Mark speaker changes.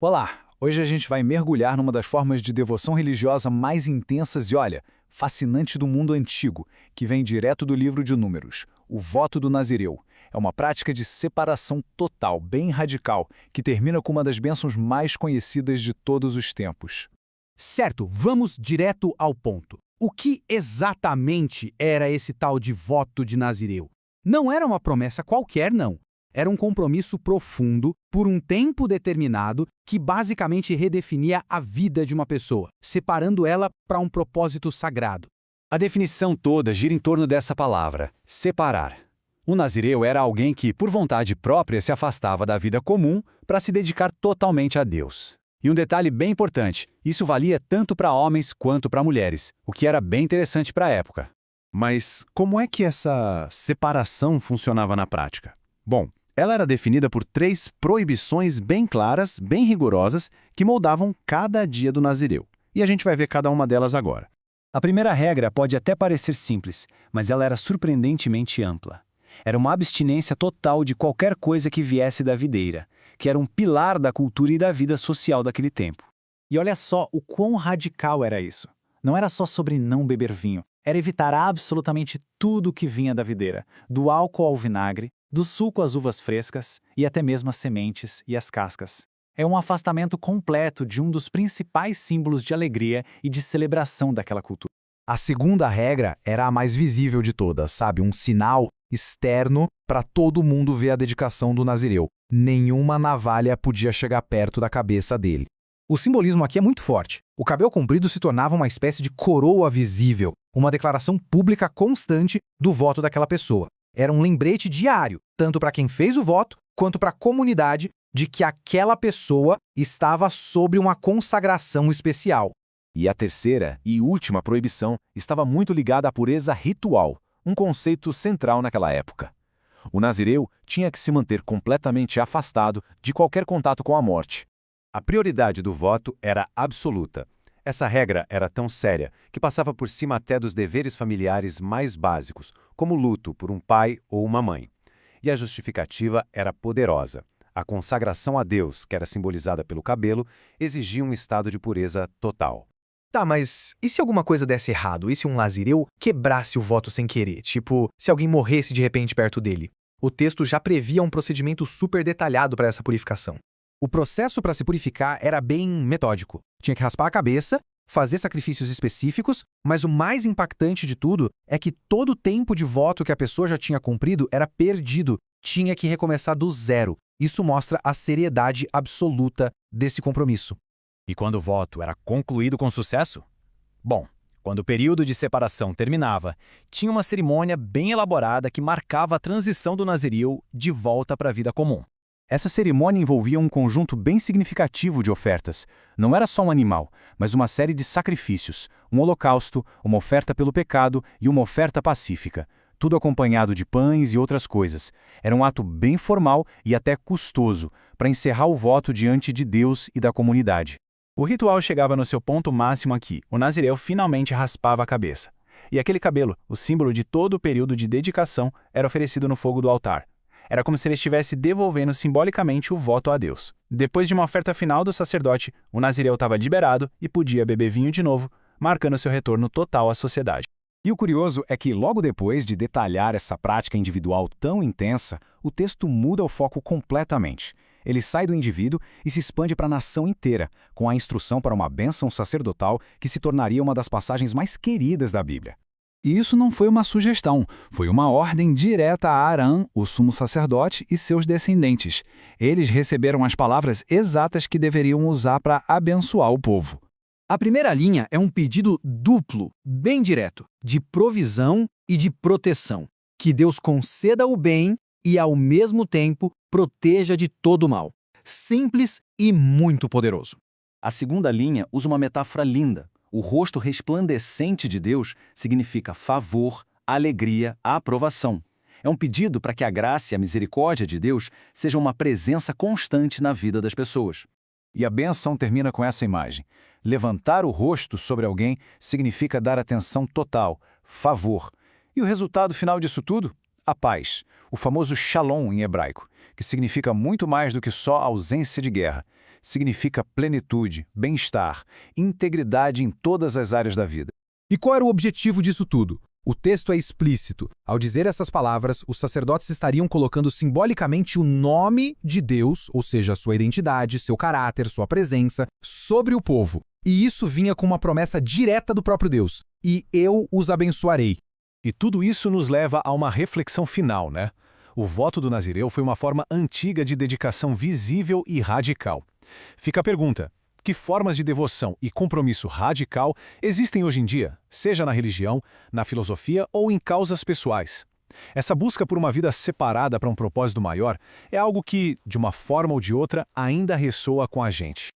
Speaker 1: Olá! Hoje a gente vai mergulhar numa das formas de devoção religiosa mais intensas e, olha, fascinante do mundo antigo, que vem direto do livro de Números, o voto do Nazireu. É uma prática de separação total, bem radical, que termina com uma das bênçãos mais conhecidas de todos os tempos.
Speaker 2: Certo, vamos direto ao ponto. O que exatamente era esse tal de voto de Nazireu? Não era uma promessa qualquer, não. Era um compromisso profundo, por um tempo determinado, que basicamente redefinia a vida de uma pessoa, separando ela para um propósito sagrado.
Speaker 3: A definição toda gira em torno dessa palavra, separar. O nazireu era alguém que, por vontade própria, se afastava da vida comum para se dedicar totalmente a Deus. E um detalhe bem importante, isso valia tanto para homens quanto para mulheres, o que era bem interessante para a época.
Speaker 4: Mas como é que essa separação funcionava na prática? Bom, ela era definida por 3 proibições bem claras, bem rigorosas, que moldavam cada dia do nazireu. E a gente vai ver cada uma delas agora.
Speaker 3: A primeira regra pode até parecer simples, mas ela era surpreendentemente ampla. Era uma abstinência total de qualquer coisa que viesse da videira, que era um pilar da cultura e da vida social daquele tempo.
Speaker 1: E olha só o quão radical era isso. Não era só sobre não beber vinho, era evitar absolutamente tudo que vinha da videira, do álcool ao vinagre, do suco às uvas frescas e até mesmo as sementes e as cascas. É um afastamento completo de um dos principais símbolos de alegria e de celebração daquela cultura.
Speaker 2: A segunda regra era a mais visível de todas, sabe? Um sinal externo para todo mundo ver a dedicação do nazireu. Nenhuma navalha podia chegar perto da cabeça dele. O simbolismo aqui é muito forte. O cabelo comprido se tornava uma espécie de coroa visível, uma declaração pública constante do voto daquela pessoa. Era um lembrete diário, tanto para quem fez o voto, quanto para a comunidade, de que aquela pessoa estava sobre uma consagração especial.
Speaker 5: E a terceira e última proibição estava muito ligada à pureza ritual, um conceito central naquela época. O nazireu tinha que se manter completamente afastado de qualquer contato com a morte.
Speaker 4: A prioridade do voto era absoluta. Essa regra era tão séria que passava por cima até dos deveres familiares mais básicos, como luto por um pai ou uma mãe. E a justificativa era poderosa. A consagração a Deus, que era simbolizada pelo cabelo, exigia um estado de pureza total.
Speaker 2: Tá, mas e se alguma coisa desse errado? E se um nazireu quebrasse o voto sem querer? Tipo, se alguém morresse de repente perto dele? O texto já previa um procedimento super detalhado para essa purificação. O processo para se purificar era bem metódico. Tinha que raspar a cabeça, fazer sacrifícios específicos, mas o mais impactante de tudo é que todo o tempo de voto que a pessoa já tinha cumprido era perdido. Tinha que recomeçar do zero. Isso mostra a seriedade absoluta desse compromisso.
Speaker 3: E quando o voto era concluído com sucesso? Bom, quando o período de separação terminava, tinha uma cerimônia bem elaborada que marcava a transição do nazireu de volta para a vida comum.
Speaker 5: Essa cerimônia envolvia um conjunto bem significativo de ofertas. Não era só um animal, mas uma série de sacrifícios, um holocausto, uma oferta pelo pecado e uma oferta pacífica, tudo acompanhado de pães e outras coisas. Era um ato bem formal e até custoso, para encerrar o voto diante de Deus e da comunidade.
Speaker 3: O ritual chegava no seu ponto máximo aqui. O nazireu finalmente raspava a cabeça. E aquele cabelo, o símbolo de todo o período de dedicação, era oferecido no fogo do altar. Era como se ele estivesse devolvendo simbolicamente o voto a Deus. Depois de uma oferta final do sacerdote, o nazireu estava liberado e podia beber vinho de novo, marcando seu retorno total à sociedade.
Speaker 1: E o curioso é que logo depois de detalhar essa prática individual tão intensa, o texto muda o foco completamente. Ele sai do indivíduo e se expande para a nação inteira, com a instrução para uma bênção sacerdotal que se tornaria uma das passagens mais queridas da Bíblia. E isso não foi uma sugestão, foi uma ordem direta a Arão, o sumo sacerdote, e seus descendentes. Eles receberam as palavras exatas que deveriam usar para abençoar o povo.
Speaker 2: A primeira linha é um pedido duplo, bem direto, de provisão e de proteção. Que Deus conceda o bem e, ao mesmo tempo, proteja de todo o mal. Simples e muito poderoso.
Speaker 5: A segunda linha usa uma metáfora linda. O rosto resplandecente de Deus significa favor, alegria, aprovação. É um pedido para que a graça e a misericórdia de Deus sejam uma presença constante na vida das pessoas.
Speaker 1: E a bênção termina com essa imagem. Levantar o rosto sobre alguém significa dar atenção total, favor. E o resultado final disso tudo? A paz, o famoso shalom em hebraico, que significa muito mais do que só ausência de guerra. Significa plenitude, bem-estar, integridade em todas as áreas da vida.
Speaker 2: E qual era o objetivo disso tudo? O texto é explícito. Ao dizer essas palavras, os sacerdotes estariam colocando simbolicamente o nome de Deus, ou seja, sua identidade, seu caráter, sua presença, sobre o povo. E isso vinha com uma promessa direta do próprio Deus. E eu os abençoarei.
Speaker 5: E tudo isso nos leva a uma reflexão final, né? O voto do Nazireu foi uma forma antiga de dedicação visível e radical. Fica a pergunta: que formas de devoção e compromisso radical existem hoje em dia, seja na religião, na filosofia ou em causas pessoais? Essa busca por uma vida separada para um propósito maior é algo que, de uma forma ou de outra, ainda ressoa com a gente.